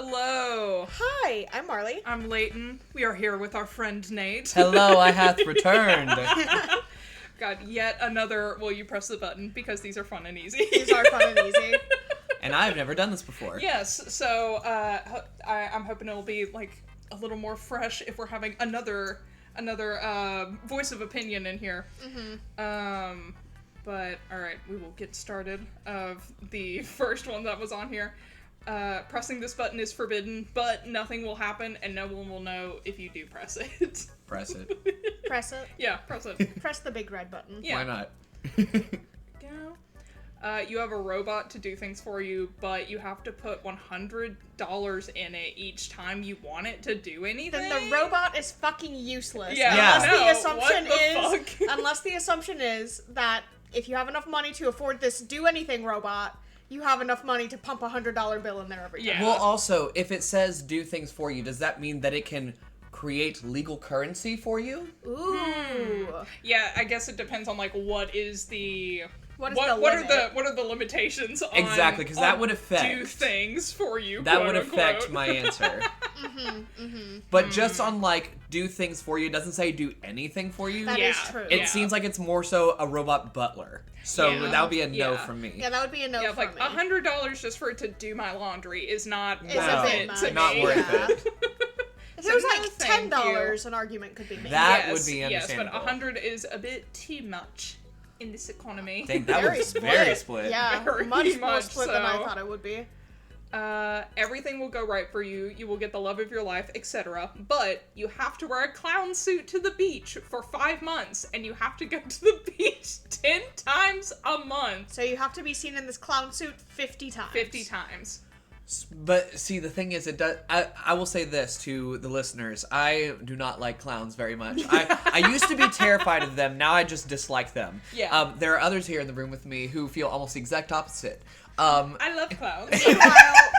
Hello. Hi, I'm Marley. I'm Layton. We are here with our friend Nate. Hello, I hath returned. Got yet another Will You Press the Button, because these are fun and easy. These are fun and easy. And I've never done this before. Yes, so I'm hoping it'll be like a little more fresh if we're having another voice of opinion in here. Mm-hmm. But alright, we will get started. Of the first one that was on here. Pressing this button is forbidden, but nothing will happen and no one will know if you do press it. Press it. Press it. Yeah, press it. Press the big red button. Yeah. Why not? Go. You have a robot to do things for you, but you have to put $100 in it each time you want it to do anything. Then the robot is fucking useless. Yeah. Unless the assumption is that if you have enough money to afford this do anything robot, you have enough money to pump $100 bill in there every time. Yeah. Well, also, if it says do things for you, does that mean that it can create legal currency for you? Ooh. Yeah, I guess it depends on like what are the limitations on Exactly, because that would affect do things for you. That would unquote. affect my answer. But just on like do things for you, it doesn't say do anything for you. That is true. It seems like it's more so a robot butler. So that would be a no from me. Yeah, that would be a no from like me. $100 just for it to do my laundry is not It's worth a bit it much. to Not me. worth it. If it was no, like thank $10, an argument could be made. That would be understandable. Yes, but 100 is a bit too much in this economy. I think that Very was split. very split. Yeah, Very much more much split than I so. thought it would be. Everything will go right for you. You will get the love of your life, etc. But you have to wear a clown suit to the beach for 5 months, and you have to go to the beach 10 times a month. So you have to be seen in this clown suit 50 times. 50 times. But see, the thing is, it does. I will say this to the listeners: I do not like clowns very much. I used to be terrified of them. Now I just dislike them. Yeah. There are others here in the room with me who feel almost the exact opposite. I love clowns.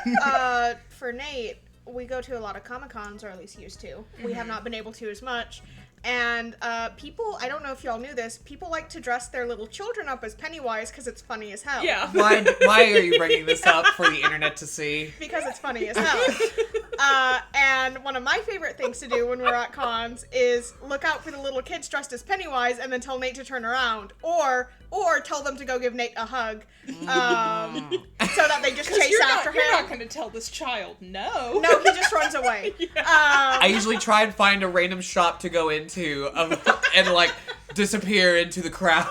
Meanwhile, for Nate, we go to a lot of Comic-Cons, or at least used to. We have not been able to as much. And people, I don't know if y'all knew this, people like to dress their little children up as Pennywise because it's funny as hell. Yeah. Why are you bringing this up for the internet to see? Because it's funny as hell. And one of my favorite things to do when we're at cons is look out for the little kids dressed as Pennywise and then tell Nate to turn around. Or tell them to go give Nate a hug. So that they just chase after him. You're not going to tell this child no. No, he just runs away. I usually try and find a random shop to go into and like disappear into the crowd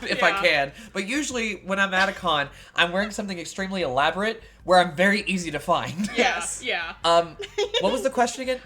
if I can. But usually when I'm at a con, I'm wearing something extremely elaborate where I'm very easy to find. Yes. Yeah. What was the question again?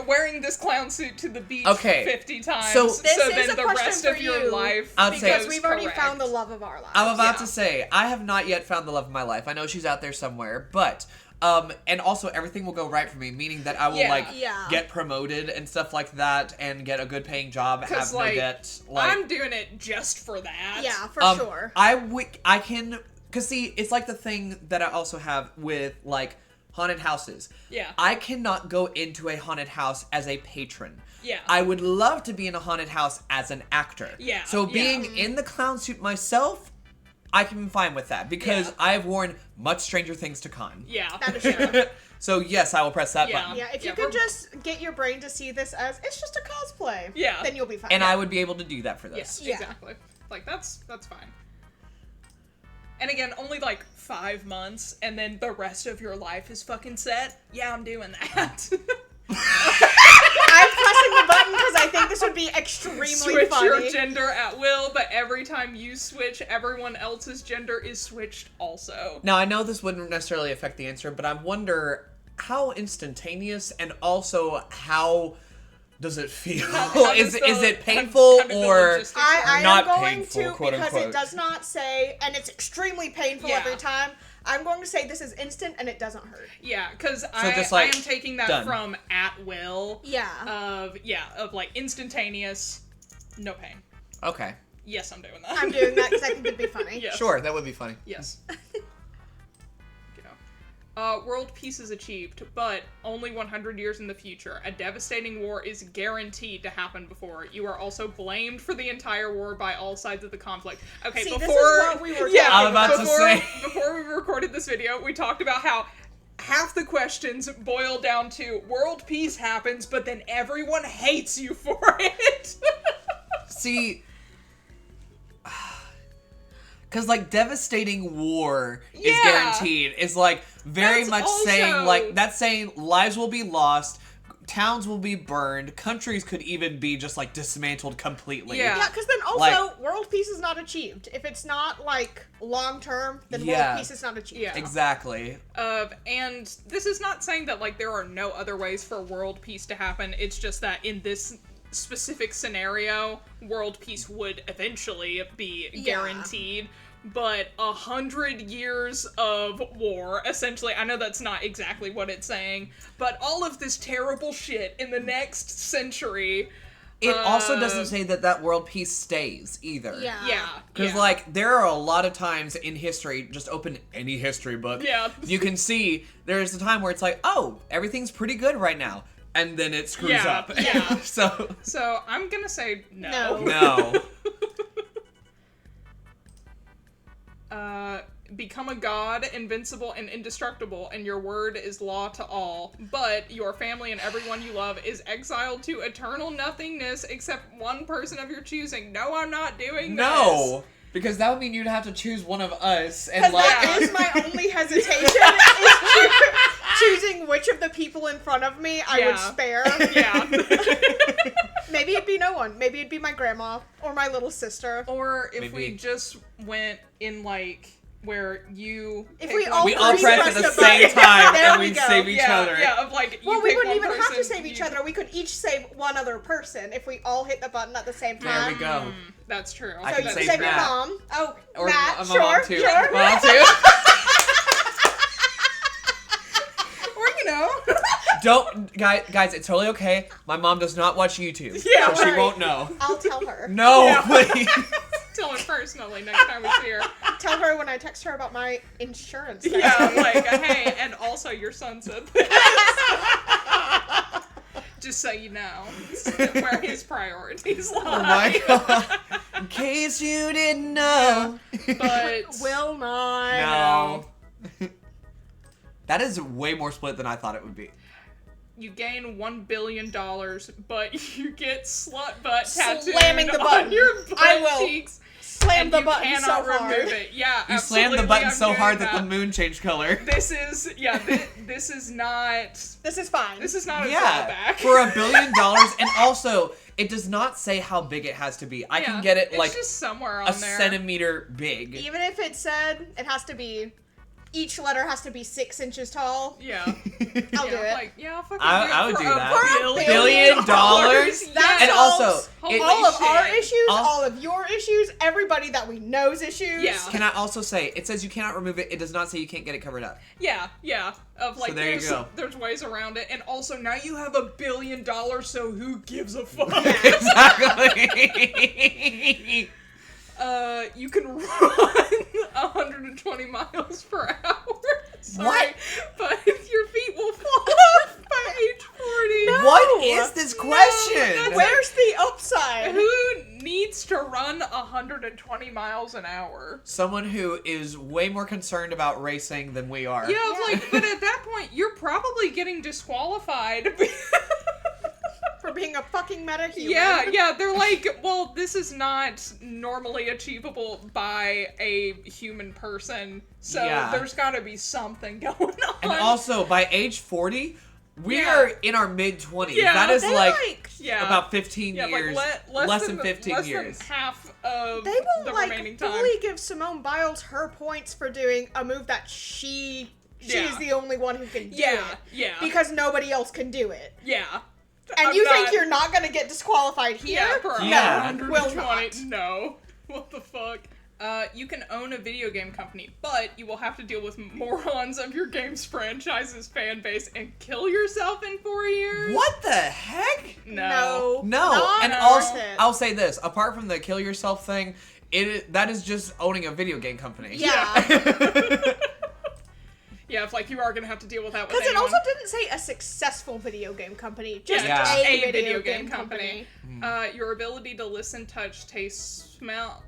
Wearing this clown suit to the beach 50 times. So then the rest of your life because we've already correct. found the love of our lives. I'm about to say, I have not yet found the love of my life. I know she's out there somewhere, but and also everything will go right for me, meaning that I will get promoted and stuff like that and get a good paying job, have no debt. I'm doing it just for that. Yeah, for sure. I can, cause see, it's like the thing that I also have with like haunted houses. Yeah. I cannot go into a haunted house as a patron. Yeah. I would love to be in a haunted house as an actor. Yeah. So being in the clown suit myself, I can be fine with that because I've worn much stranger things to con. Yeah. That is true. So yes, I will press that button. Yeah, if you could just get your brain to see this as it's just a cosplay, then you'll be fine. And I would be able to do that for this. Yes, exactly. Like that's fine. And again, only like 5 months, and then the rest of your life is fucking set. Yeah, I'm doing that. I'm pressing the button because I think this would be extremely switch funny. Your gender at will, but every time you switch, everyone else's gender is switched also. Now, I know this wouldn't necessarily affect the answer, but I wonder how instantaneous and also how does it feel? Is it painful or I not am going painful, to, quote because unquote? it does not say, and it's extremely painful every time. I'm going to say this is instant and it doesn't hurt. Yeah, because I am taking that from at will. Yeah. Of like instantaneous, no pain. Okay. Yes, I'm doing that. I'm doing that because I think it'd be funny. Yes. Sure, that would be funny. Yes. World peace is achieved, but only 100 years in the future. A devastating war is guaranteed to happen before. You are also blamed for the entire war by all sides of the conflict. Okay, See, before... this is what we were I'm about to say. Before we recorded this video, we talked about how half the questions boil down to world peace happens, but then everyone hates you for it. See, because, like, devastating war is guaranteed. It's, like, very That's much also... saying, like, that's saying lives will be lost, towns will be burned, countries could even be just, like, dismantled completely. Yeah, because then also, Like- world peace is not achieved. If it's not, like, long-term, then world peace is not achieved. Yeah. Exactly. And this is not saying that, like, there are no other ways for world peace to happen. It's just that in this specific scenario, world peace would eventually be guaranteed. But 100 years of war, essentially, I know that's not exactly what it's saying, but all of this terrible shit in the next century. It also doesn't say that world peace stays, either. Yeah. Because, like, there are a lot of times in history, just open any history book, you can see there's a time where it's like, oh, everything's pretty good right now. And then it screws up. Yeah. So I'm gonna say no. No. Become a god, invincible and indestructible, and your word is law to all. But your family and everyone you love is exiled to eternal nothingness except one person of your choosing. No, I'm not doing this. No. Because that would mean you'd have to choose one of us. And, Because like, that is my only hesitation, is choosing which of the people in front of me I would spare. Yeah. Maybe it'd be no one. Maybe it'd be my grandma or my little sister. Or if Maybe. we just went in, like, where you... If pick we one all we all three press press at the the same button. time There and we we go. save each other. Yeah, of like, you Well, we pick wouldn't one even have to person, save each you- other. We could each save one other person if we all hit the button at the same There time. we go. That's true. I So can you save save your Matt. mom. Oh, Or Matt, my sure, mom too. sure. Mom too. Or, you know... Don't, guys, it's totally okay. My mom does not watch YouTube. Yeah, so she right. won't know. I'll tell her. No, Yeah. please. Tell her personally next time we see her. Tell her when I text her about my insurance. next Yeah, week. like, hey, and also your son said this. Just so you know where his priorities lie. Oh my god. In case you didn't know. But Will not. No. That is way more split than I thought it would be. you gain $1 billion, but you get slut butt tattooed Slamming the on button. your butt I will. cheeks. Slam And the you button so cannot hard. remove it. Yeah, You slammed the absolutely, button I'm so doing hard that the moon changed color. This is, this is not... This is fine. This is not a Yeah, drawback. for $1 billion, and also it does not say how big it has to be. I can get it it's like just somewhere on a there. centimeter big. Even if it said it has to be, each letter has to be 6 inches tall. Yeah. I'll do it. Like, yeah, I'll fucking I would for do a that. For $1 billion dollars? That And solves also, Holy all of our shit. issues, Al- all of your issues, everybody that we know's issues. Yeah. Can I also say, it says you cannot remove it. It does not say you can't get it covered up. Yeah. Of like, there you go. there's ways around it, and also now you have $1 billion, so who gives a fuck? Exactly. You can run 120 miles per hour. Sorry, What? But your feet will fall off by age 40. What is this question? Where's the upside? Who needs to run 120 miles an hour? Someone who is way more concerned about racing than we are. Yeah, like, but at that point, you're probably getting disqualified. For being a fucking metahuman. Yeah, they're like, well, this is not normally achievable by a human person, so Yeah. there's gotta be something going on. And also, by age 40, we Yeah. are in our mid-20s. Yeah, that is They like yeah. about 15 yeah, years. like less than 15 less years. Than half of They will the remaining like time. fully give Simone Biles her points for doing a move that she Yeah. is the only one who can do Yeah, it. yeah. Because nobody else can do it. Yeah. And I'm you not- think you're not gonna get disqualified here? Yeah, for Yeah. 120. Will not. No. What the fuck? You can own a video game company, but you will have to deal with morons of your game's franchise's fan base and kill yourself in 4 years? What the heck? No. No. Not And worth also, it. I'll say this. Apart from the kill yourself thing, that is just owning a video game company. Yeah. Yeah, if like you are gonna have to deal with that with Because it anyone. also didn't say a successful video game company, just Yeah. a video game company. Your ability to listen, touch, taste,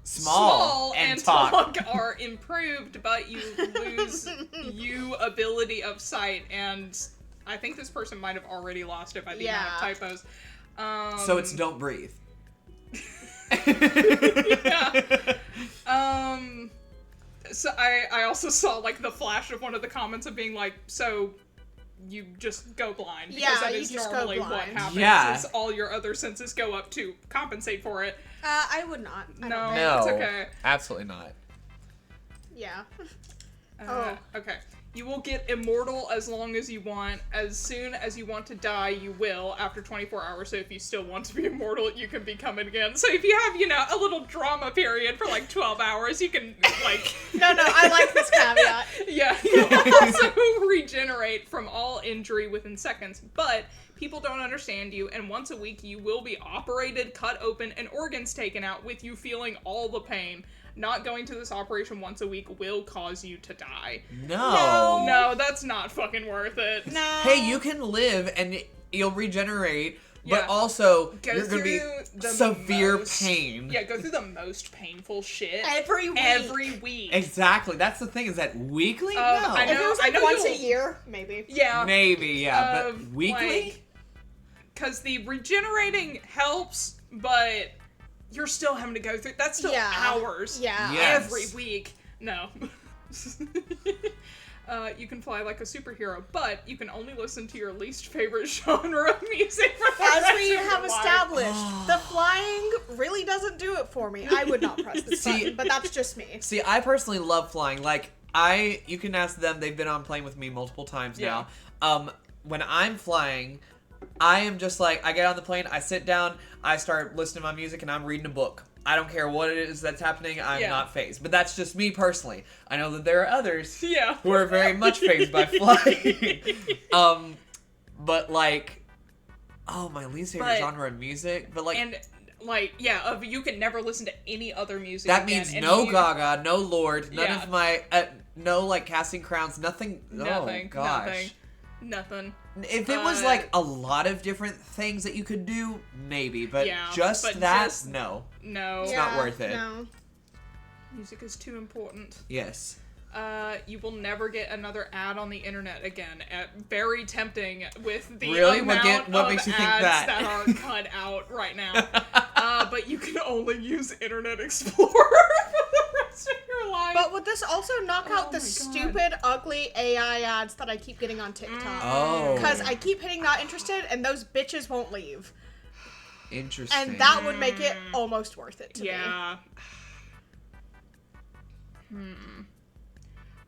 small, and talk are improved, but you lose ability of sight, and I think this person might have already lost it by the amount of typos. So it's don't breathe. Yeah. So I also saw like the flash of one of the comments of being like, so you just go blind, because that is normally what happens. Yeah. Is all your other senses go up to compensate for it. I would not. No, no, it's okay. Absolutely not. Yeah. Okay. You will get immortal as long as you want. As soon as you want to die, you will after 24 hours. So if you still want to be immortal, you can become it again. So if you have, a little drama period for like 12 hours, you can like... No, I like this caveat. Yeah, you also regenerate from all injury within seconds. But people don't understand you, and once a week you will be operated, cut open, and organs taken out with you feeling all the pain. Not going to this operation once a week will cause you to die. No, that's not fucking worth it. No. Hey, you can live and you'll regenerate, but also you're going to be severe pain. Yeah, go through the most painful shit. Every week. Exactly. That's the thing, is that weekly? No. I know, if it was like once a year, maybe. Yeah. Maybe, yeah. But weekly? Because the regenerating helps, but... you're still having to go through... that's still hours. Yeah. Yes. Every week. No. You can fly like a superhero, but you can only listen to your least favorite genre of music for the As rest we of your have life. established, the flying really doesn't do it for me. I would not press this button, but that's just me. See, I personally love flying. Like, you can ask them, they've been on plane with me multiple times now. When I'm flying, I am just like, I get on the plane, I sit down, I start listening to my music, and I'm reading a book. I don't care what it is that's happening, I'm not fazed. But that's just me personally. I know that there are others who are very much fazed by flying. But like, my least favorite genre of music, but like... and like, you can never listen to any other music that again, means and no Gaga, no Lord, none Yeah. of my, no like Casting Crowns, nothing. Nothing. Oh gosh. Nothing. If it was like a lot of different things that you could do, maybe, but no. No. It's not worth it. No. Music is too important. Yes. You will never get another ad on the internet again. Very tempting with the Really? amount What of makes you think ads that? are cut out right now. But you can only use Internet Explorer for the rest of your life. But would this also knock out the my God. stupid, ugly AI ads that I keep getting on TikTok? Oh. Because I keep hitting not interested, and those bitches won't leave. Interesting. And that would make it almost worth it to me.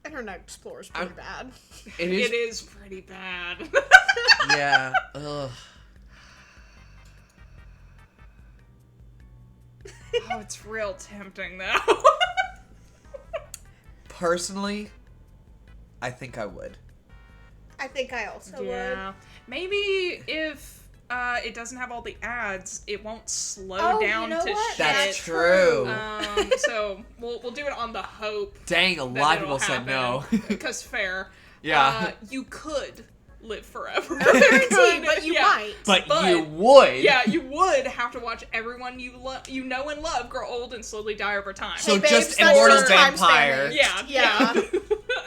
Internet Explorer is pretty bad. It is pretty bad. Yeah. Ugh. Oh, it's real tempting though. Personally, I think I would. I think I also would. Maybe if it doesn't have all the ads, it won't slow down you know to what? shit. That's true. So we'll do it on the hope. Dang, a lot of people said no. Because fair. Yeah. You could live forever. No guarantee, but you might. But you would. Yeah, you would have to watch everyone you know and love grow old and slowly die over time. So Hey, babes, just that's immortal just time vampire. span. Yeah.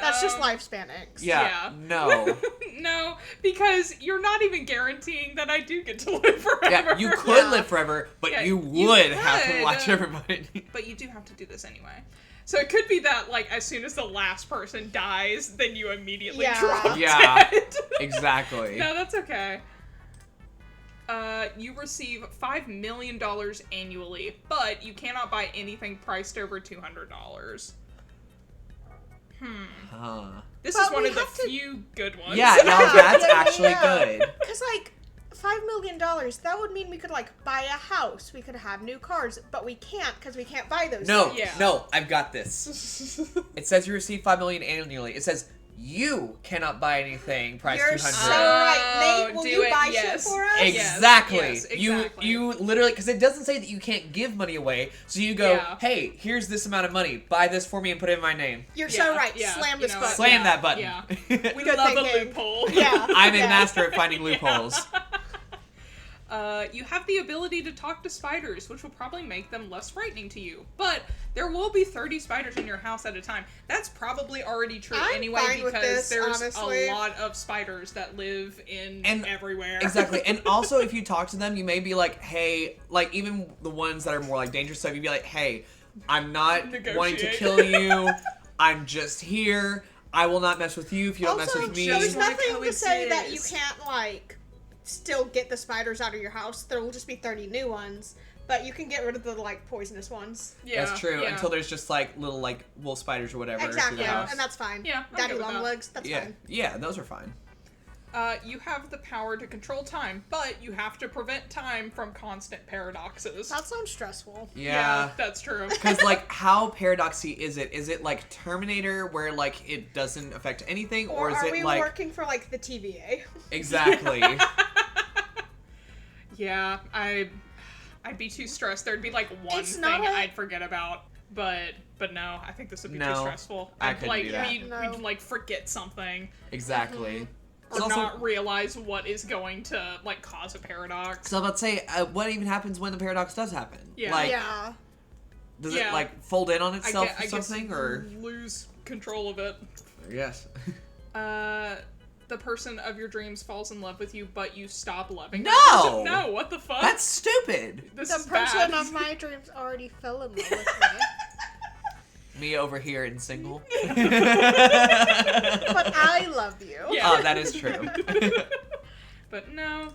That's just lifespan X. Yeah. No. No, because you're not even guaranteeing that I do get to live forever. Yeah, you could live forever, but you would have to could. watch everybody. But you do have to do this anyway. So it could be that, like, as soon as the last person dies, then you immediately drop dead. Exactly. No, that's okay. You receive $5 million annually, but you cannot buy anything priced over $200. This is one of the few good ones. Yeah, no, that's actually good. Because, like, $5 million, that would mean we could, like, buy a house. We could have new cars, but we can't because we can't buy those things. No, I've got this. It says you receive $5 million annually. It says you cannot buy anything priced You're $200. so right. Nate, will you buy shit for us? Exactly. Yes, exactly. You literally, because it doesn't say that you can't give money away. So you go, Yeah. hey, here's this amount of money. Buy this for me and put it in my name. You're so right. Yeah, Slam you this know, button. Slam that button. Yeah. We Good love a thinking. loophole. Yeah. I'm a yeah. master at finding loopholes. You have the ability to talk to spiders, which will probably make them less frightening to you. But there will be 30 spiders in your house at a time. That's probably already true I'm anyway, fine with because this, there's honestly. a lot of spiders that live in everywhere. Exactly. And also, if you talk to them, you may be like, hey, like, even the ones that are more, like, dangerous stuff, you'd be like, hey, I'm not wanting to Negotiate. kill you. I'm just here. I will not mess with you if you don't mess Also, with me. there's Wanna nothing to say that you coexist. can't, like, still get the spiders out of your house. There will just be 30 new ones, but you can get rid of the, like, poisonous ones. Yeah, That's true. yeah. Until there's just, like, little, like, wolf spiders or whatever. through Exactly, the house. and that's fine. Yeah, I'm Daddy good with long that. legs, that's Yeah. fine. Yeah, those are fine. You have the power to control time, but you have to prevent time from constant paradoxes. That sounds stressful. Yeah. That's true. Because, like, how paradoxy is it? Is it, like, Terminator, where, like, it doesn't affect anything? Or is are it, we like... working for, like, the TVA? Exactly. Yeah, I'd be too stressed. There'd be like one It's thing not a- I'd forget about, but no, I think this would be too No, stressful. I I'd couldn't like do that. we'd like forget something Exactly. or It's also- not realize what is going to like cause a paradox. So I'm about to say, what even happens when the paradox does happen? Yeah. Like, Yeah. does Yeah. it, like, fold in on I itself guess, or something? Or... lose control of it. Yes. The person of your dreams falls in love with you, but you stop loving No! that person. No, what the fuck? That's stupid. this The is person bad. of my dreams already fell in love with me. Me over here and single. But I love you. Yeah. Oh, that is true. But no.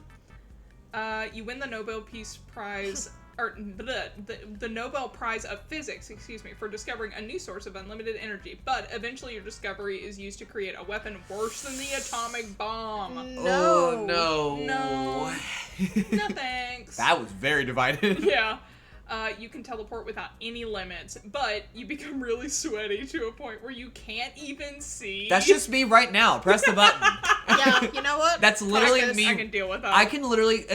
You win the Nobel Peace Prize, or the Nobel Prize of Physics, for discovering a new source of unlimited energy. But eventually your discovery is used to create a weapon worse than the atomic bomb. No. Oh, no. No. No thanks. That was very divided. Yeah. You can teleport without any limits, but you become really sweaty to a point where you can't even see. That's just me right now. Press the button. Yeah, you know what? That's literally Practice. me. I can deal with that. I can literally,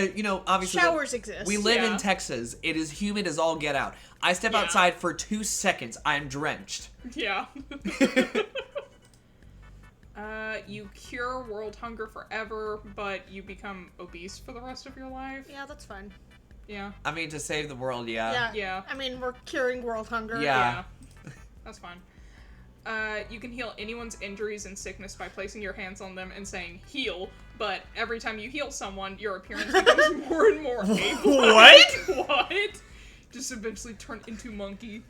obviously. Showers exist. We live Yeah. in Texas. It is humid as all get out. I step Yeah. outside for 2 seconds. I'm drenched. Yeah. You cure world hunger forever, but you become obese for the rest of your life. Yeah, that's fine. Yeah. I mean, to save the world, Yeah. Yeah. I mean, we're curing world hunger. Yeah. That's fine. You can heal anyone's injuries and sickness by placing your hands on them and saying heal, but every time you heal someone, your appearance becomes more and more ape-like. What? What? Just eventually turn into monkey.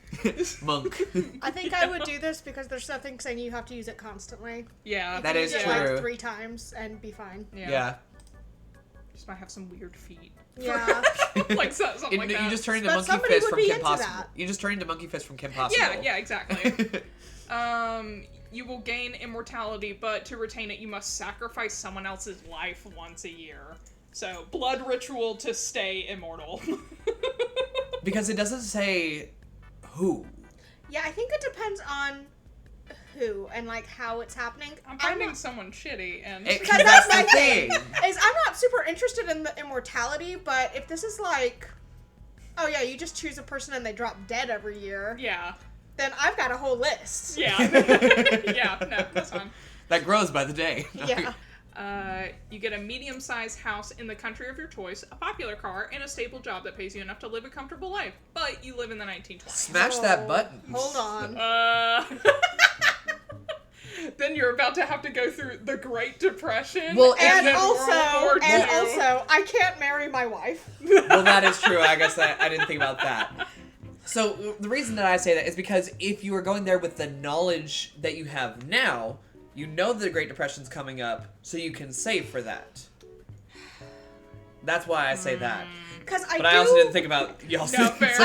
Monk. I think I would do this because there's nothing saying you have to use it constantly. Yeah. That You is use it, true. like 3 times and be fine. Yeah. Just might have some weird feet. Yeah. Like something like that. You just turn into But Monkey somebody Fist would from be Kim into Possible. that. You just turn into Monkey Fist from Kim Possible. Yeah, exactly. You will gain immortality, but to retain it, you must sacrifice someone else's life once a year. So, blood ritual to stay immortal. Because it doesn't say who. Yeah, I think it depends on who and, like, how it's happening. I'm finding someone shitty, and Because that's that's my the thing. Is I'm not super interested in the immortality, but if this is like, oh yeah, you just choose a person and they drop dead every year, yeah, then I've got a whole list. yeah, yeah. No, that's fine. That grows by the day. Yeah. You get a medium-sized house in the country of your choice, a popular car, and a stable job that pays you enough to live a comfortable life. But you live in the 1920s. Smash that button. Hold on. Then you're about to have to go through the Great Depression. Well, And then also, World War II. I can't marry my wife. Well, that is true. I guess I didn't think about that. So the reason that I say that is because if you are going there with the knowledge that you have now, you know the Great Depression's coming up, so you can save for that. That's why I say that. Because But I also didn't think about y'all. No, fair.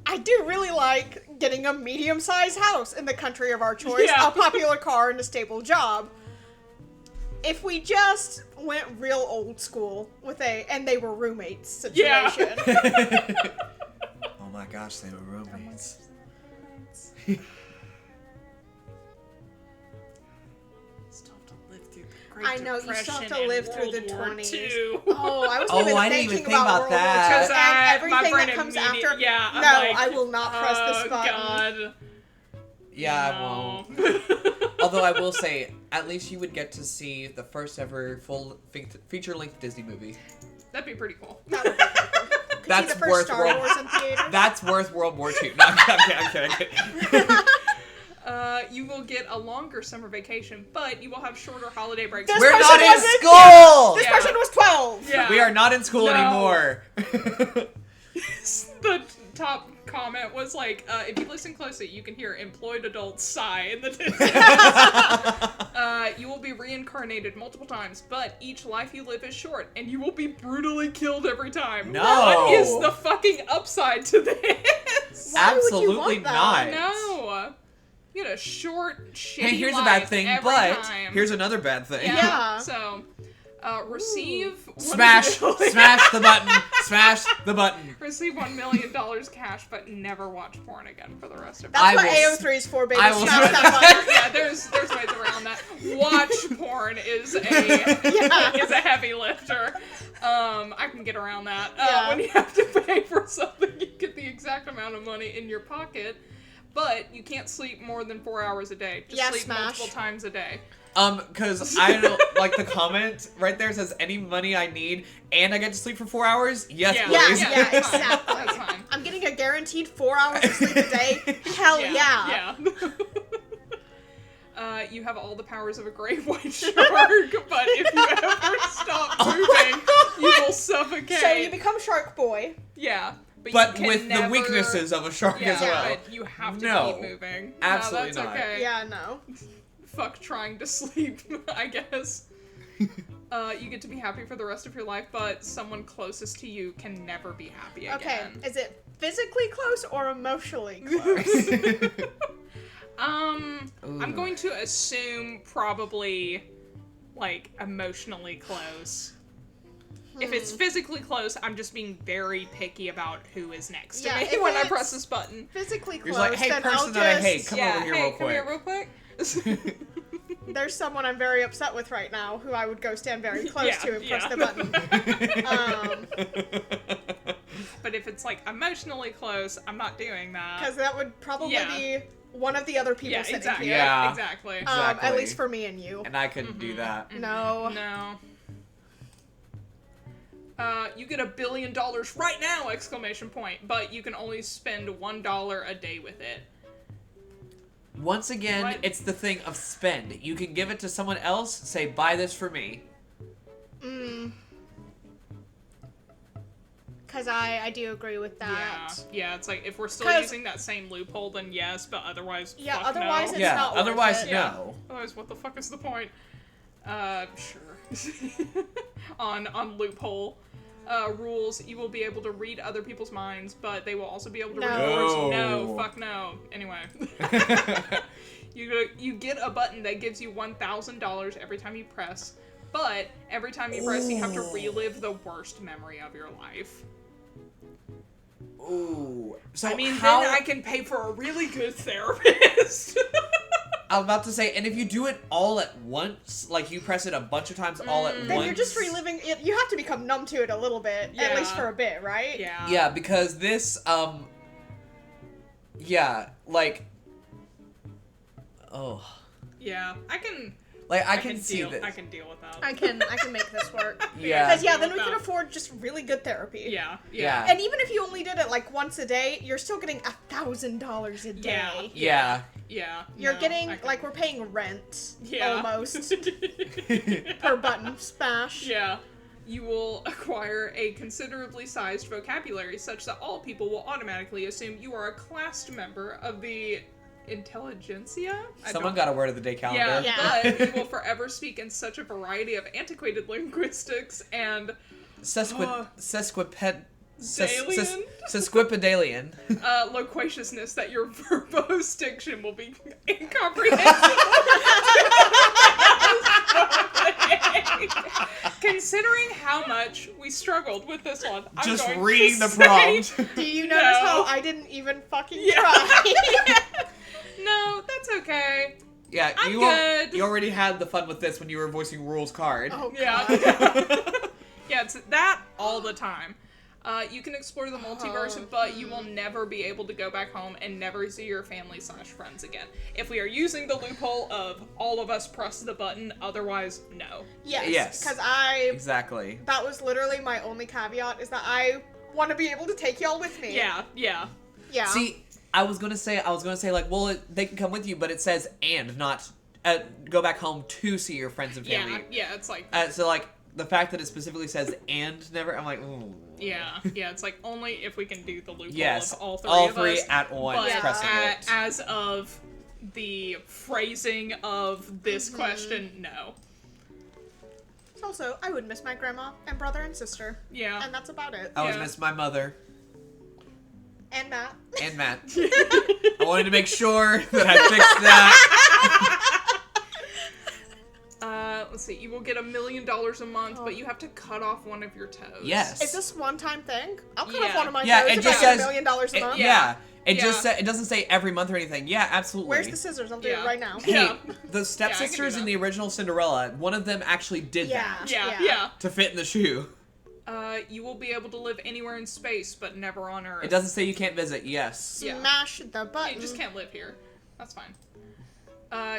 I do really like getting a medium-sized house in the country of our choice, Yeah. a popular car, and a stable job. If we just went real old school with and they were roommates situation. Oh my gosh, they were roommates. Great I know, you still have to Depression live and through the World War 20s. II. Oh, I was Oh, even I didn't thinking even think about World War II that. and everything my brain that comes immediate- after. yeah, I'm no, like, I will not press this button. God. Yeah, I won't. Although I will say, at least you would get to see the first ever full feature-length Disney movie. That'd be pretty cool. That would be pretty cool. Could That's see the first worth Star World- Wars in theaters. That's worth World War II. No, I'm kidding. You will get a longer summer vacation, but you will have shorter holiday breaks. This We're person not in wasn't- school! This Yeah. person was 12. Yeah. We are not in school No. anymore. The top comment was like, if you listen closely, you can hear employed adults sigh in the distance. You will be reincarnated multiple times, but each life you live is short, and you will be brutally killed every time. No. What is the fucking upside to this? Why would you Absolutely want that? not. No. You get a short, shitty Hey, here's a life bad thing, every but time. here's another bad thing. Yeah. Yeah. So, receive Smash the button. Smash the button. Receive $1 million cash, but never watch porn again for the rest of your That's I what will- AO3 is for, baby. I will- Smash that button. Yeah, there's ways around that. Watch porn is a heavy lifter. I can get around that. Yeah. When you have to pay for something, you get the exact amount of money in your pocket, but you can't sleep more than 4 hours a day. Just Yeah, sleep smash. multiple times a day. Cause I don't, like the comment right there says any money I need and I get to sleep for 4 hours? Yes, Yeah. please. Yeah, that's fine. exactly. That's fine. I'm getting a guaranteed 4 hours of sleep a day. Hell yeah. You have all the powers of a great white shark, but if you ever stop moving, you will suffocate. So you become Shark Boy. Yeah. But But you can with never... the weaknesses of a shark Yeah, as well. but you have to No. keep moving. Absolutely no, that's not. okay. Yeah, no. Fuck trying to sleep, I guess. You get to be happy for the rest of your life, but someone closest to you can never be happy again. Okay, is it physically close or emotionally close? I'm going to assume probably, like, emotionally close. If it's physically close, I'm just being very picky about who is next to Yeah, me if when I it's- press this button. Physically He's close, like, hey, then person I'll that I just... hate, come over here real come here real quick. quick. There's someone I'm very upset with right now who I would go stand very close to and press yeah. the button. But if it's, like, emotionally close, I'm not doing that. Because that would probably Yeah. be one of the other people Yeah, sitting exactly. here. Yeah. Exactly. At Exactly. least for me and you. And I couldn't do that. No. No. You get $1 billion right now! Exclamation point. But you can only spend $1 a day with it. Once again, What? it's the thing of spend. You can give it to someone else, say, buy this for me. Because I do agree with that. Yeah, it's like, if we're still 'Cause- using that same loophole, then yes, but otherwise, Yeah, fuck otherwise no. It's Yeah, not worth otherwise, it. no. Otherwise, what the fuck is the point? Sure. on loophole rules, you will be able to read other people's minds, but they will also be able to read yours. No. No, fuck no. Anyway. You get a button that gives you $1,000 every time you press, but every time you press, you have to relive the worst memory of your life. Ooh. So I mean, how... then I can pay for a really good therapist. I was about to say, and if you do it all at once, like you press it a bunch of times all at Then once. you're just reliving it. You have to become numb to it a little bit, Yeah. at least for a bit, right? Yeah. Yeah, because this, yeah, like, oh, Yeah. I can see deal. this. I can deal with that. I can make this work. Yeah. Because yeah, then Deal we with can that. afford just really good therapy. Yeah. Yeah. And even if you only did it like once a day, you're still getting $1,000 a day. Yeah. Yeah. You're no, getting I can- like we're paying rent yeah. almost per button smash. Yeah. You will acquire a considerably sized vocabulary such that all people will automatically assume you are a classed member of the intelligentsia? Someone got a word of the day calendar. Yeah, but you will forever speak in such a variety of antiquated linguistics and Sesquipedalian. loquaciousness that your verbose diction will be incomprehensible. Considering how much we struggled with this one, I'm Just going reading to the say- prompt. Do you notice No. how I didn't even fucking Yeah. try? No, that's okay. Yeah, I'm good. You already had the fun with this when you were voicing Rule's card. Oh, Yeah. God. Yeah, it's that all the time. You can explore the multiverse, but you will never be able to go back home and never see your family/friends again. If we are using the loophole of all of us press the button, otherwise, no. Yes. Because Exactly. that was literally my only caveat, is that I want to be able to take y'all with me. Yeah. See, I was gonna say like, well, they can come with you, but it says and, not go back home to see your friends and family. Yeah, it's like... So, like, the fact that it specifically says and never, I'm like, ooh. Yeah, it's like only if we can do the loophole Yes, of all three all of three us. at once, But pressing it. as of the phrasing of this question, no. Also, I would miss my grandma and brother and sister. Yeah. And that's about it. I always miss my mother. And Matt. And Matt. I wanted to make sure that I fixed that. Let's see. You will get $1 million a month, but you have to cut off one of your toes. Yes. Is this one-time thing? I'll cut Yeah. off one of my Yeah, toes it if just I get says- $1 million a month. Yeah. It Yeah. just it doesn't say every month or anything. Yeah, absolutely. Where's the scissors? I'll do it right now. Hey, Yeah. the stepsisters in the original Cinderella, one of them actually did that Yeah. to fit in the shoe. You will be able to live anywhere in space, but never on Earth. It doesn't say you can't visit. Yes. Yeah. Smash the button. You just can't live here. That's fine.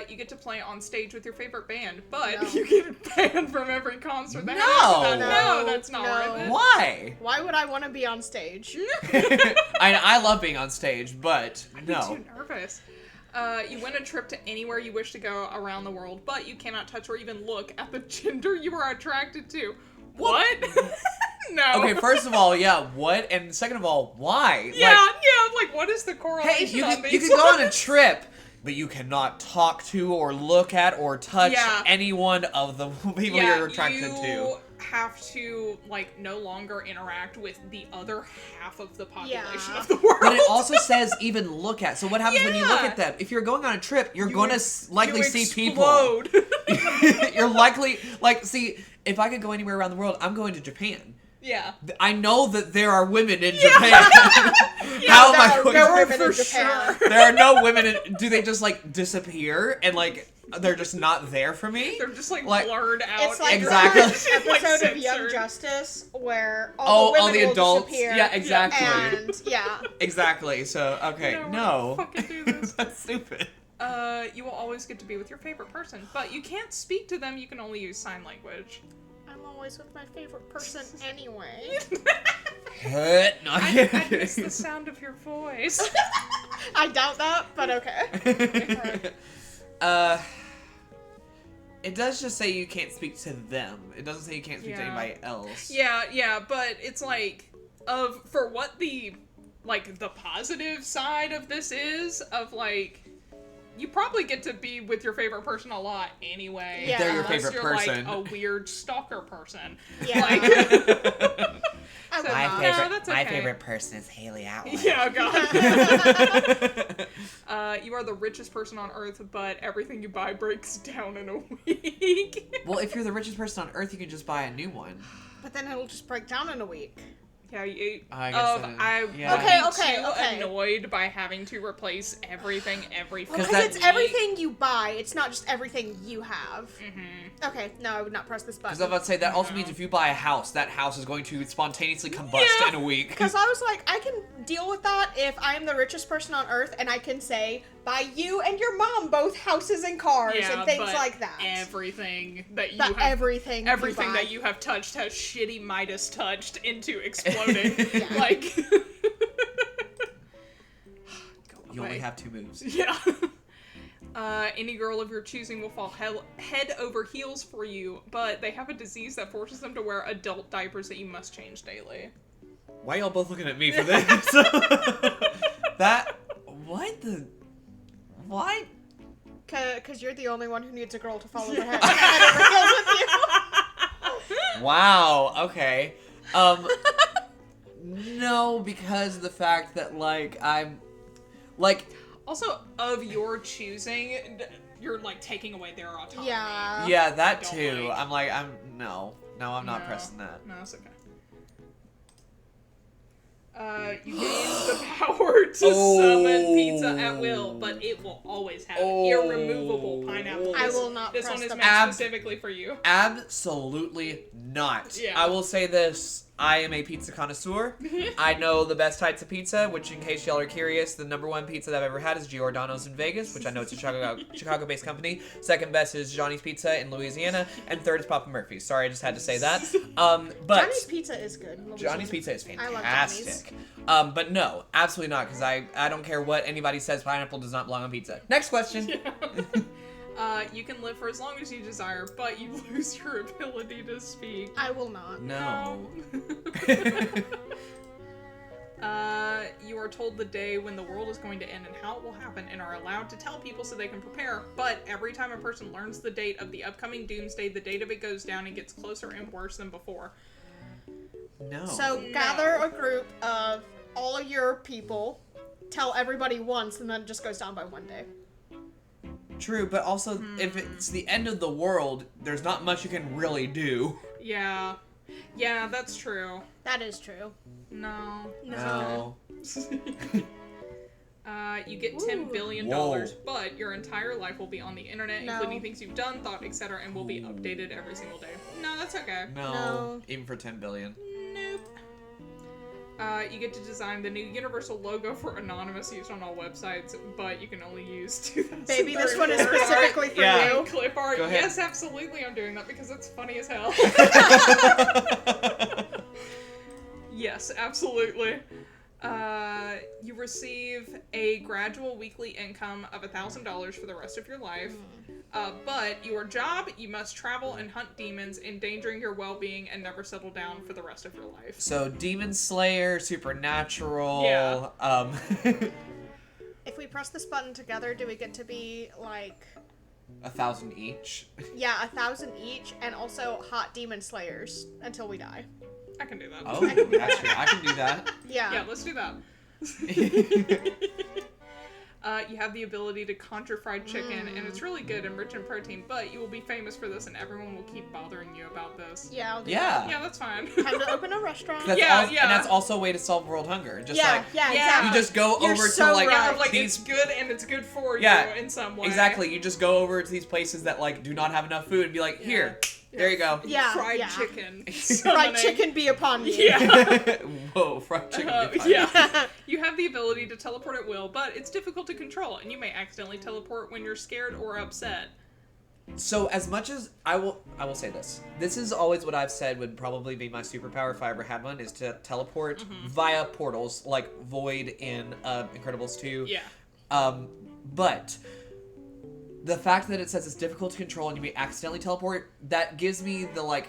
You get to play on stage with your favorite band, but No. you get banned from every concert. That No. happens. No. No, that's not No. worth it. Why? Why would I want to be on stage? I love being on stage, but no. I'm too nervous. You win a trip to anywhere you wish to go around the world, but you cannot touch or even look at the gender you are attracted to. What? No. Okay, first of all, yeah, what? And second of all, why? Yeah, like what is the Hey, correlation you on can these? go on a trip, but you cannot talk to or look at or touch Yeah. any one of the people Yeah, you're attracted to. you have to, like, no longer interact with the other half of the population of the world. But it also says even look at. So what happens when you look Yeah. at them? If you're going on a trip, you're going to likely you see people. explode. You're likely, like, see, if I could go anywhere around the world, I'm going to Japan. Yeah. I know that there are women in Japan. How am I going no to... women in for Japan. sure. There are no women in... Do they just, like, disappear and, like, they're just not there for me? They're just, like blurred out. It's like Exactly. the Like, episode of Young censored. Justice where Oh, all the all women the will adults. disappear. Yeah, exactly. And yeah. Exactly. So, okay, No, we're no. not fucking do this. That's stupid. You will always get to be with your favorite person, but you can't speak to them. You can only use sign language. I'm always with my favorite person anyway. No, I miss the sound of your voice. I doubt that, but okay. It does just say you can't speak to them. It doesn't say you can't speak to Yeah. anybody else. Yeah, but it's like for what the positive side of this is of like you probably get to be with your favorite person a lot anyway. Yeah. They're your unless favorite you're person. like a weird stalker person. Yeah. Like, I would My not. favorite, that's my okay. favorite person is Haley Atwell. yeah, God. You are the richest person on Earth, but everything you buy breaks down in a week. Well, if you're the richest person on Earth, you can just buy a new one. But then it'll just break down in a week. Yeah, I guess I yeah. would Okay, be okay, too okay. annoyed by having to replace everything every Because that- it's everything you buy. It's not just everything you have. Mm-hmm. Okay, no, I would not press this Because button. I'm about to say, that also means if you buy a house, that house is going to spontaneously combust Yeah. in a week. Because I was like, I can deal with that if I am the richest person on Earth and I can say, buy you and your mom both houses and cars and things but like that. everything that you But have, everything you buy. that you have touched has shitty Midas touched into exploding. Yeah. Like, go You away. only have 2 moves. Yeah. Any girl of your choosing will fall head over heels for you, but they have a disease that forces them to wear adult diapers that you must change daily. Why y'all both looking at me for this? What the... What? Because you're the only one who needs a girl to fall over head over heels with you. Wow, okay. No, because of the fact that, like, I'm... Like... Also, of your choosing, you're, like, taking away their autonomy. Yeah. Yeah, that I don't too. like. I'm like, No, I'm not pressing that. No, it's okay. You gain the power to summon pizza at will, but it will always have irremovable pineapple. I will not This press one is the meant button. specifically for you. Absolutely not. Yeah. I will say this. I am a pizza connoisseur. I know the best types of pizza, which, in case y'all are curious, the number one pizza that I've ever had is Giordano's in Vegas, which I know it's a Chicago-based company. Second best is Johnny's Pizza in Louisiana, and third is Papa Murphy's. Sorry, I just had to say that. But Johnny's Pizza is good. Johnny's Pizza is I love fantastic. But no, absolutely not, because I don't care what anybody says, pineapple does not belong on pizza. Next question. You can live for as long as you desire, but you lose your ability to speak. I will not. No. You are told the day when the world is going to end and how it will happen, and are allowed to tell people so they can prepare, but every time a person learns the date of the upcoming doomsday, the date of it goes down and gets closer and worse than before. No. So gather a group of all of your people, tell everybody once, and then it just goes down by one day. True, but also, if it's the end of the world, there's not much you can really do. Yeah. Yeah, that's true. That is true. No. No. You get $10 billion, but your entire life will be on the internet, No. including things you've done, thought, etc., and will be updated every single day. No, that's okay. No. Even for 10 billion. Nope. You get to design the new universal logo for Anonymous used on all websites, but you can only use 2000. Baby, this one is specifically for you. Clip art. Go ahead. Yes, absolutely, I'm doing that because it's funny as hell. Yes, absolutely. You receive a gradual weekly income of $1,000 for the rest of your life. But your job, you must travel and hunt demons, endangering your well-being, and never settle down for the rest of your life. So, Demon Slayer, Supernatural. Yeah. If we press this button together, do we get to be like 1,000 each. Yeah, 1,000 each, and also hot demon slayers until we die. I can do that. Oh, that's true. I can do that. Yeah. Yeah, let's do that. You have the ability to conjure fried chicken, and it's really good and rich in protein, but you will be famous for this, and everyone will keep bothering you about this. Yeah, I'll do Yeah. that. Yeah, that's fine. Time to open a restaurant. That's Yeah, al- yeah. And that's also a way to solve world hunger. Just yeah, like, yeah, Yeah. exactly. you just go You're over so to like, right. Yeah, like these... it's good and it's good for Yeah, you in some way. Exactly. You just go over to these places that like do not have enough food and be like, here, there you go. Yeah, Fried yeah. chicken. Fried Summoning. chicken be upon you. Yeah. Whoa, fried chicken. Yeah. You have the ability to teleport at will, but it's difficult to control, and you may accidentally teleport when you're scared or upset. So as much as I will say this. This is always what I've said would probably be my superpower if I ever had one, is to teleport via portals like Void in Incredibles 2. Yeah. But the fact that it says it's difficult to control and you may accidentally teleport, that gives me the like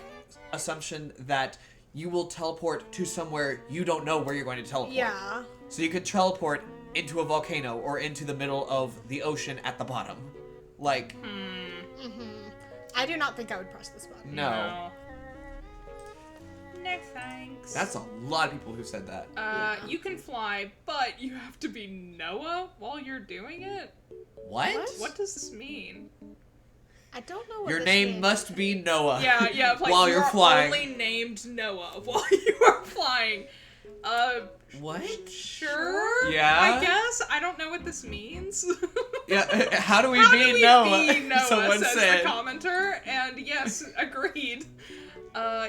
assumption that you will teleport to somewhere you don't know where you're going to teleport. Yeah. So you could teleport into a volcano or into the middle of the ocean at the bottom. Like, I do not think I would press this button. no. No thanks. That's a lot of people who said that. You can fly, but you have to be Noah while you're doing it? What? What does this mean? I don't know what Your this name means. must be Noah. Yeah, like while you're flying. only named Noah while you are flying. What? Sure. Yeah? I guess. I don't know what this means. Yeah, how do we How be do we Noah? be Noah, Someone says said. the commenter, and yes, agreed.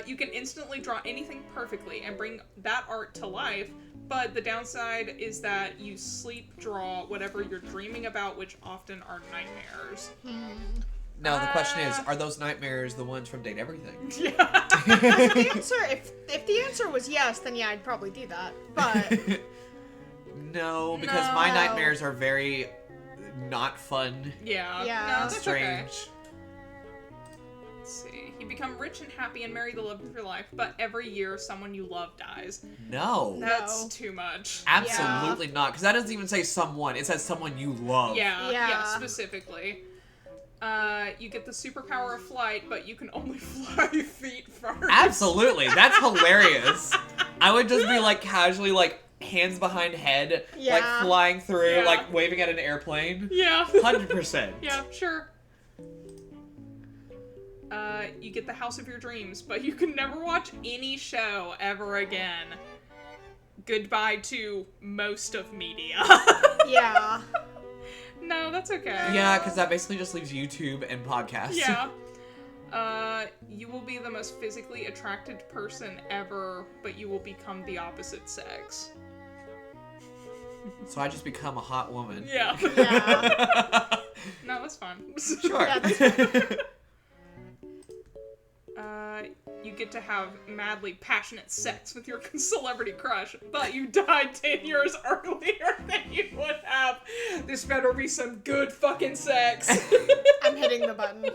You can instantly draw anything perfectly and bring that art to life, but the downside is that you sleep draw whatever you're dreaming about, which often are nightmares. Now the question is, are those nightmares the ones from Date Everything? The answer, if the answer was yes, then yeah, I'd probably do that. But No, because my nightmares are very not fun. Yeah. Yeah. No, that's Strange. okay. Let's see. You become rich and happy and marry the love of your life, but every year someone you love dies. No. That's too much. Absolutely not, because that doesn't even say someone. It says someone you love. Yeah, specifically. You get the superpower of flight, but you can only fly feet first. Absolutely. That's hilarious. I would just be like casually like hands behind head, Yeah. like flying through, Yeah. like waving at an airplane. Yeah. 100%. Yeah, sure. You get the house of your dreams, but you can never watch any show ever again. goodbye to most of media. Yeah. No, that's okay. Yeah, because that basically just leaves YouTube and podcasts. Yeah. You will be the most physically attracted person ever, but you will become the opposite sex. So I just become a hot woman. Yeah. Yeah. No, that's fine. Sure. Yeah, that's fine. You get to have madly passionate sex with your celebrity crush, but you died 10 years earlier than you would have. This better be some good fucking sex. I'm hitting the button.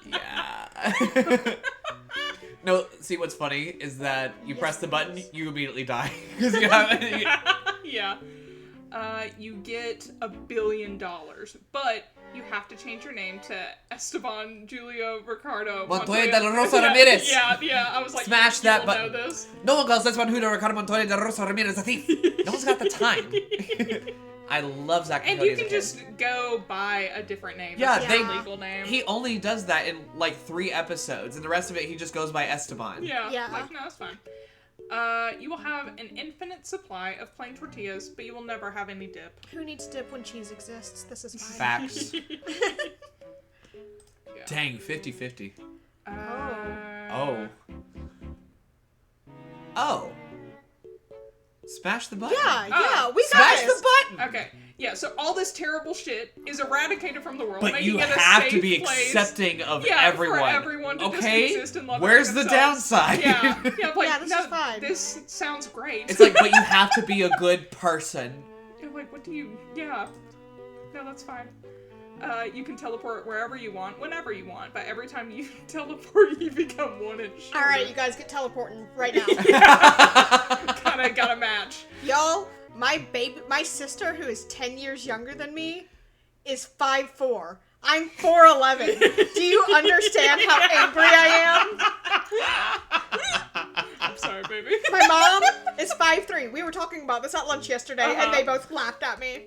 Yeah. No, see what's funny is that you press the button, you immediately die. Because you have Yeah. You get $1 billion, but you have to change your name to Esteban Julio Ricardo Montoya de la Rosa Ramirez. Yeah, I was like, Smash you that will button. know this. No one calls Esteban Julio Ricardo Montoya de la Rosa Ramirez a thief. No one's got the time. I love Zach. And you can just go by a different name. Yeah, That's they a legal name. He only does that in like 3 episodes, and the rest of it he just goes by Esteban. Yeah. Like, no, it's fine. You will have an infinite supply of plain tortillas, but you will never have any dip. Who needs dip when cheese exists? This is fine. Facts. Yeah. Dang, 50-50. Oh. Oh. Smash the button. Yeah, we got Smash this. the button. Okay. Yeah, so all this terrible shit is eradicated from the world. But making you it a have to safe be place. accepting of Yeah, everyone. for everyone to just okay? exist and love Where's the themselves. downside? Yeah, like, Yeah, this no, is fine. This sounds great. It's like, but you have to be a good person. You're like, what do you... Yeah. No, that's fine. You can teleport wherever you want, whenever you want, but every time you teleport, you become 1 inch shorter. Alright, you guys get teleporting right now. Kinda got a match. Y'all, my sister, who is 10 years younger than me, is 5'4". I'm 4'11". Do you understand how angry I am? I'm sorry, baby. My mom is 5'3". We were talking about this at lunch yesterday, and they both laughed at me.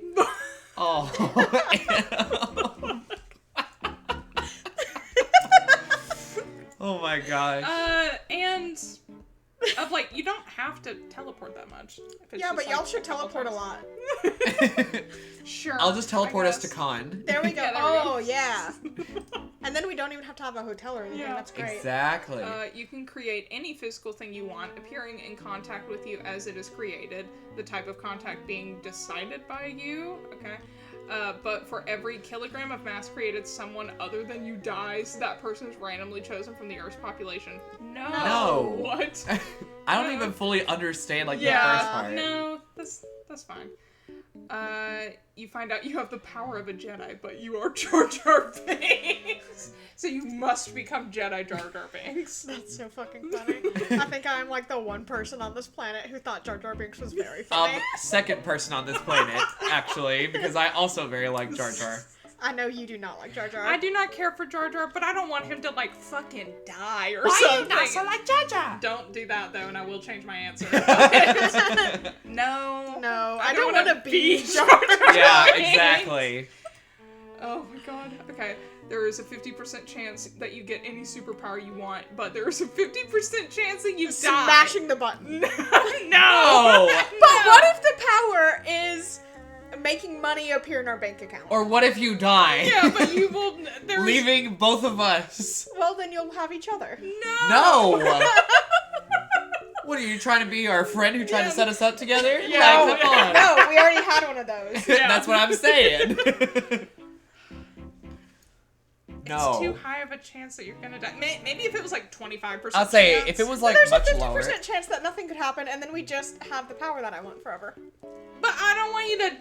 Oh. Oh my gosh. And of like, you don't have to teleport that much. If it's Yeah, just, but y'all like, should a couple teleport a times. lot. Sure. I'll just teleport I us to guess. con. There we go. Yeah, there we go. Oh, yeah. And then we don't even have to have a hotel or anything. Yeah. That's great. Exactly. You can create any physical thing you want, appearing in contact with you as it is created, the type of contact being decided by you, okay? But for every kilogram of mass created, someone other than you dies, that person is randomly chosen from the Earth's population. No. What? I don't even fully understand like the first Yeah, part. no, that's fine. You find out you have the power of a Jedi, but you are Jar Jar Binks. So you must become Jedi Jar Jar Binks. That's so fucking funny. I think I'm like the one person on this planet who thought Jar Jar Binks was very funny. Second person on this planet, actually, because I also very like Jar Jar. I know you do not like Jar Jar. I do not care for Jar Jar, but I don't want him to like fucking die or something. like Jar Jar? Don't do that though, and I will change my answer. No. No, I don't want to be Jar Jar Jar. Yeah, Binks. exactly. Oh my god. Okay. There is a 50% chance that you get any superpower you want, but there is a 50% chance that you die. Smashing the button. No. But what if the power is making money appear in our bank account? Or what if you die? Yeah, but you will. There's... Leaving both of us. Well, then you'll have each other. No! What, are you trying to be our friend who tried to set us up together? Yeah. Like, come on. No, we already had one of those. Yeah. That's what I'm saying. No. It's too high of a chance that you're gonna die. Maybe if it was like 25%. I'll say, chance. if it was But like there's much a 50% lower. chance that nothing could happen, and then we just have the power that I want forever. But I don't want you to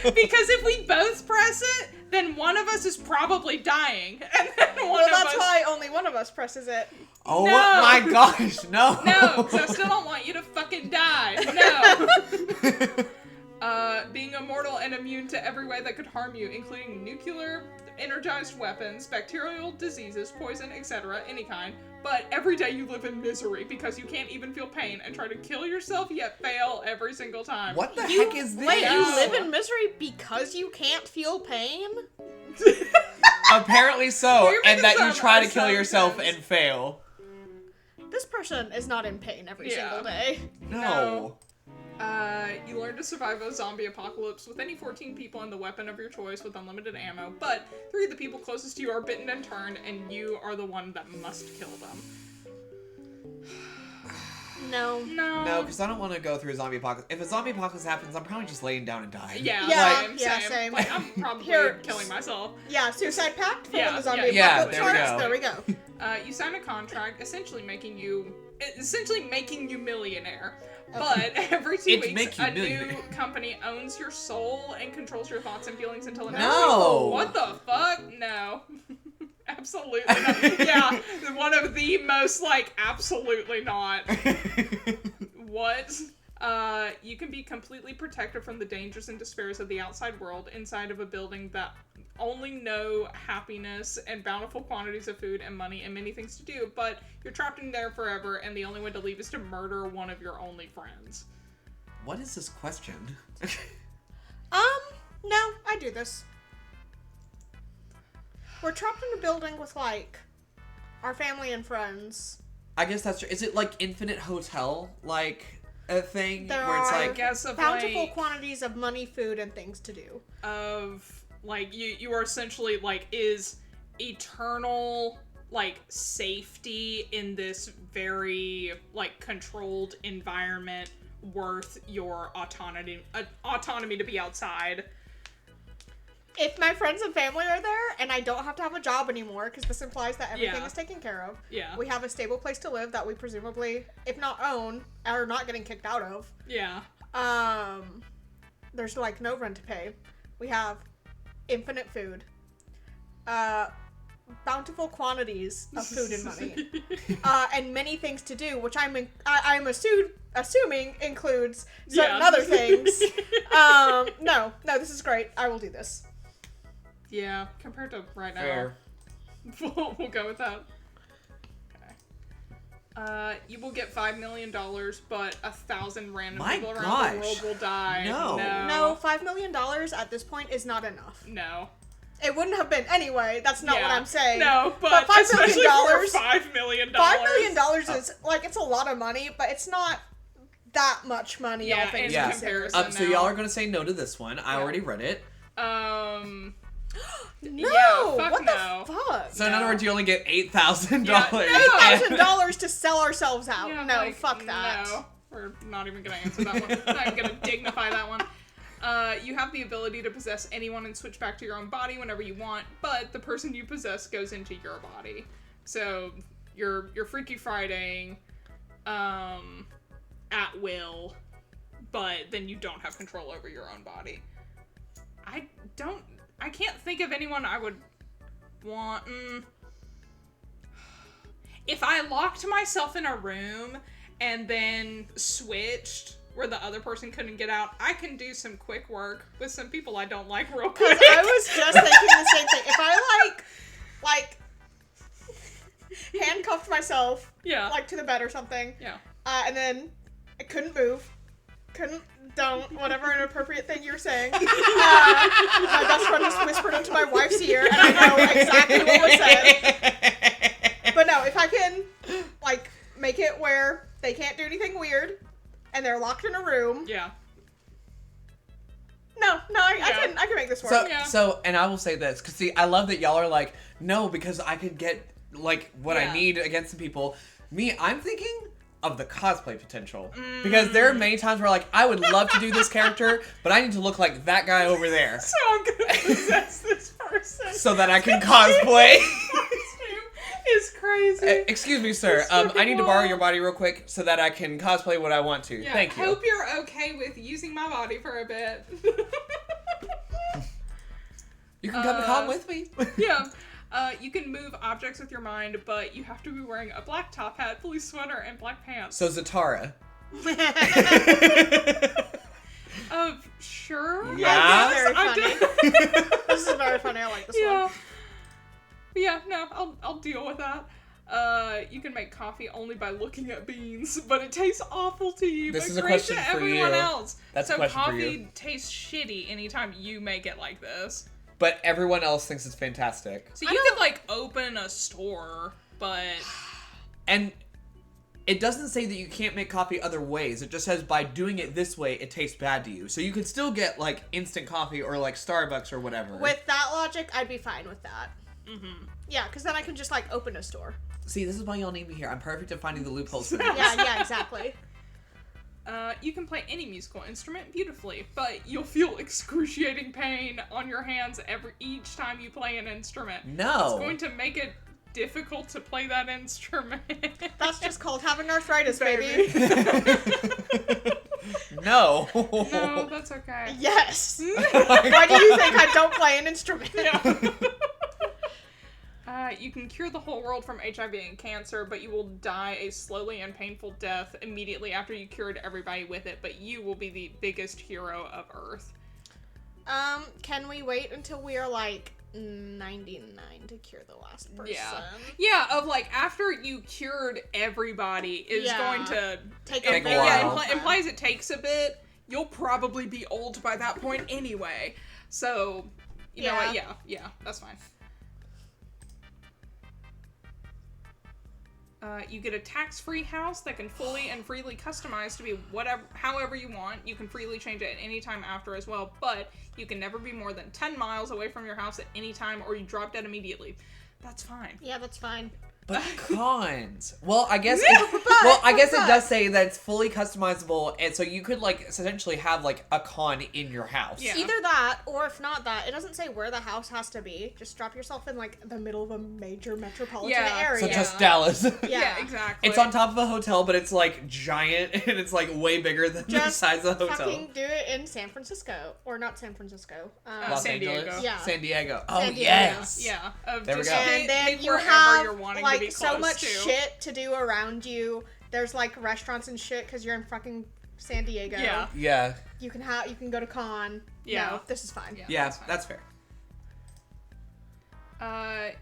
die. Because if we both press it, then one of us is probably dying. And then one Well, of that's us... why only one of us presses it. Oh No. my gosh, no. No, because I still don't want you to fucking die. No. Being immortal and immune to every way that could harm you, including nuclear, energized weapons, bacterial diseases, poison, etc., any kind. But every day you live in misery because you can't even feel pain and try to kill yourself yet fail every single time. What the heck is this? Wait, No. you live in misery because you can't feel pain? Apparently so, You're and making that you some try to kill yourself assumptions. and fail. This this person is not in pain every single day. No. You learn to survive a zombie apocalypse with any 14 people and the weapon of your choice with unlimited ammo, but 3 of the people closest to you are bitten and turned, and you are the one that must kill them. No, because I don't want to go through a zombie apocalypse. If a zombie apocalypse happens, I'm probably just laying down and dying. Same. Like, I'm probably killing myself. Yeah, suicide pact for when the zombie apocalypse there we go. You sign a contract, essentially making you millionaire. But every 2 weeks, a new company owns your soul and controls your thoughts and feelings until the next week. What the fuck? No. Absolutely not. Yeah, one of the most, like, absolutely not. What? You can be completely protected from the dangers and despairs of the outside world inside of a building that only know happiness and bountiful quantities of food and money and many things to do, but you're trapped in there forever, and the only way to leave is to murder one of your only friends. What is this question? No, I do this. We're trapped in a building with, like, our family and friends. I guess that's true. Is it like Infinite Hotel, like, a thing? There where it's are, like, I guess, of bountiful like, quantities of money, food, and things to do. Of, like, you are essentially, like, is eternal, like, safety in this very, like, controlled environment worth your autonomy to be outside? If my friends and family are there, and I don't have to have a job anymore, because this implies that everything is taken care of. Yeah. We have a stable place to live that we presumably, if not own, are not getting kicked out of. Yeah. There's, like, no rent to pay. We have infinite food. Bountiful quantities of food and money. And many things to do, which I'm assuming includes certain other things. No, this is great. I will do this. Yeah, compared to right now. Fair. We'll go with that. Okay. You will get $5 million, but 1,000 random people around the world will die. No, $5 million at this point is not enough. No. It wouldn't have been anyway. That's not what I'm saying. No, but $5 million. $5 million. $5 million is, like, it's a lot of money, but it's not that much money. Yeah, in comparison. So y'all are gonna say no to this one. I already read it. No, yeah, what no. the fuck? So in other words, you only get $8,000. $8,000 to sell ourselves out. Yeah, no, like, fuck that. No, we're not even gonna answer that one. Not even gonna dignify that one. You have the ability to possess anyone and switch back to your own body whenever you want, but the person you possess goes into your body. So you're Freaky Fridaying at will, but then you don't have control over your own body. I can't think of anyone I would want. If I locked myself in a room and then switched where the other person couldn't get out, I can do some quick work with some people I don't like real quick. Because I was just thinking the same thing. If I like handcuffed myself, like to the bed or something, and then I couldn't move, whatever inappropriate thing you're saying. My best friend just whispered into my wife's ear, and I know exactly what was said. But no, if I can, like, make it where they can't do anything weird, and they're locked in a room. Yeah. No, I can make this work. So, and I will say this, because see, I love that y'all are like, no, because I could get, like, what I need against some people. Me, I'm thinking of the cosplay potential. Because there are many times where, like, I would love to do this character, but I need to look like that guy over there. So I'm gonna possess this person. So that I can cosplay. Is crazy. Excuse me, sir. I need to borrow your body real quick so that I can cosplay what I want to. Yeah, Thank you. Hope you're okay with using my body for a bit. You can come to con with me. Yeah. You can move objects with your mind, but you have to be wearing a black top hat, blue sweater, and black pants. So Zatara. Sure. Yeah. Very funny. This is very funny. I like this one. Yeah, no, I'll deal with that. You can make coffee only by looking at beans, but it tastes awful to you. This but is a great question to for everyone you. else. That's so a question for you. coffee tastes shitty anytime you make it like this. But everyone else thinks it's fantastic. So you could, like, open a store, but... And it doesn't say that you can't make coffee other ways. It just says by doing it this way, it tastes bad to you. So you could still get, like, instant coffee or, like, Starbucks or whatever. With that logic, I'd be fine with that. Mm-hmm. Yeah, because then I can just, like, open a store. See, this is why y'all need me here. I'm perfect at finding the loopholes for this. Yeah, exactly. You can play any musical instrument beautifully, but you'll feel excruciating pain on your hands each time you play an instrument. No. It's going to make it difficult to play that instrument. That's just called having arthritis, baby. No. No, that's okay. Yes. Why do you think I don't play an instrument? Yeah. You can cure the whole world from HIV and cancer, but you will die a slowly and painful death immediately after you cured everybody with it, but you will be the biggest hero of Earth. Can we wait until we are, like, 99 to cure the last person? Yeah, of, like, after you cured everybody is going to... Take a while. Yeah, implies it takes a bit. You'll probably be old by that point anyway. So, you know what? Yeah, that's fine. You get a tax-free house that can fully and freely customize to be however you want. You can freely change it at any time after as well, but you can never be more than 10 miles away from your house at any time or you drop dead immediately. That's fine. Yeah, that's fine. But cons. Well, I guess it does say that it's fully customizable, and so you could, like, essentially have, like, a con in your house. Yeah. Either that, or if not that, it doesn't say where the house has to be. Just drop yourself in, like, the middle of a major metropolitan area. So just Dallas. Yeah, exactly. It's on top of a hotel, but it's, like, giant, and it's, like, way bigger than the size of the hotel. Fucking do it in San Francisco. Or not San Francisco. San Diego. Yeah. San Diego. Oh, San Diego. yes. Yeah. There we go. And then you have, like, so much shit to do around you. There's, like, restaurants and shit because you're in fucking San Diego. Yeah. You can go to con. Yeah. No, this is fine. Yeah, that's fair. What?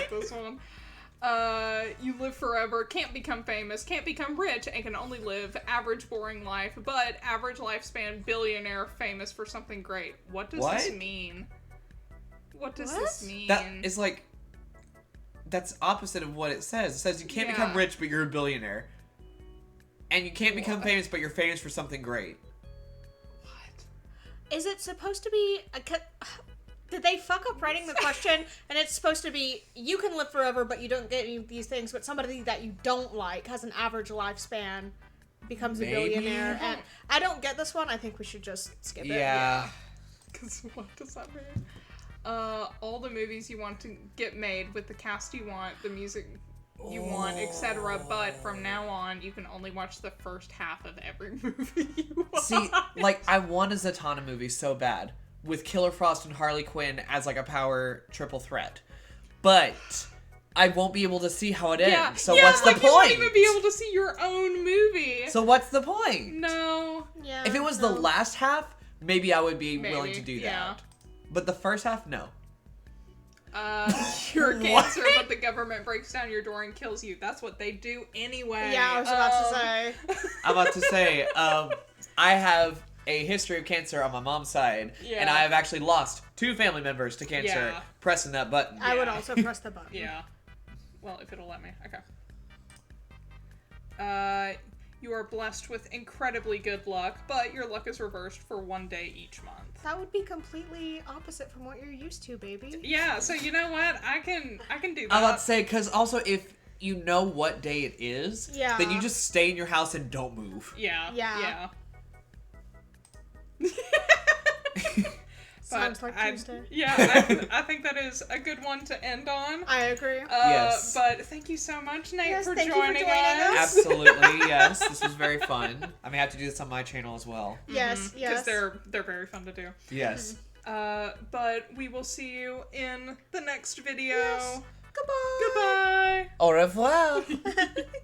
This one. You live forever, can't become famous, can't become rich, and can only live average, boring life, but average lifespan, billionaire, famous for something great. What does this mean? What does this mean? That is like... That's opposite of what it says. It says you can't become rich, but you're a billionaire. And you can't become famous, but you're famous for something great. What? Is it supposed to be... Did they fuck up writing the question? And it's supposed to be, you can live forever, but you don't get any of these things, but somebody that you don't like has an average lifespan, becomes a billionaire. And I don't get this one. I think we should just skip it. Yeah. Because what does that mean? All the movies you want to get made with the cast you want, the music you want, etc. But from now on, you can only watch the first half of every movie you want. See, like, I want a Zatanna movie so bad, with Killer Frost and Harley Quinn as, like, a power triple threat. But I won't be able to see how it ends. So what's the point? You won't even be able to see your own movie. So what's the point? No. Yeah. If it was the last half, maybe I would be willing to do that. Yeah. But the first half, no. You're cancer, but the government breaks down your door and kills you. That's what they do anyway. Yeah, I was about to say. I'm about to say, I have a history of cancer on my mom's side, and I have actually lost 2 family members to cancer pressing that button. I would also press the button. Yeah. Well, if it'll let me. Okay. You are blessed with incredibly good luck, but your luck is reversed for 1 day each month. That would be completely opposite from what you're used to, baby. Yeah, so you know what? I can do that. I'm about to say, because also if you know what day it is, then you just stay in your house and don't move. Yeah. Sounds like Tuesday. Yeah, I think that is a good one to end on. I agree. Yes. But thank you so much, Nate, for joining us. Absolutely, yes. This was very fun. I may have to do this on my channel as well. Yes. Because they're very fun to do. Yes. But we will see you in the next video. Yes. Goodbye. Goodbye. Au revoir.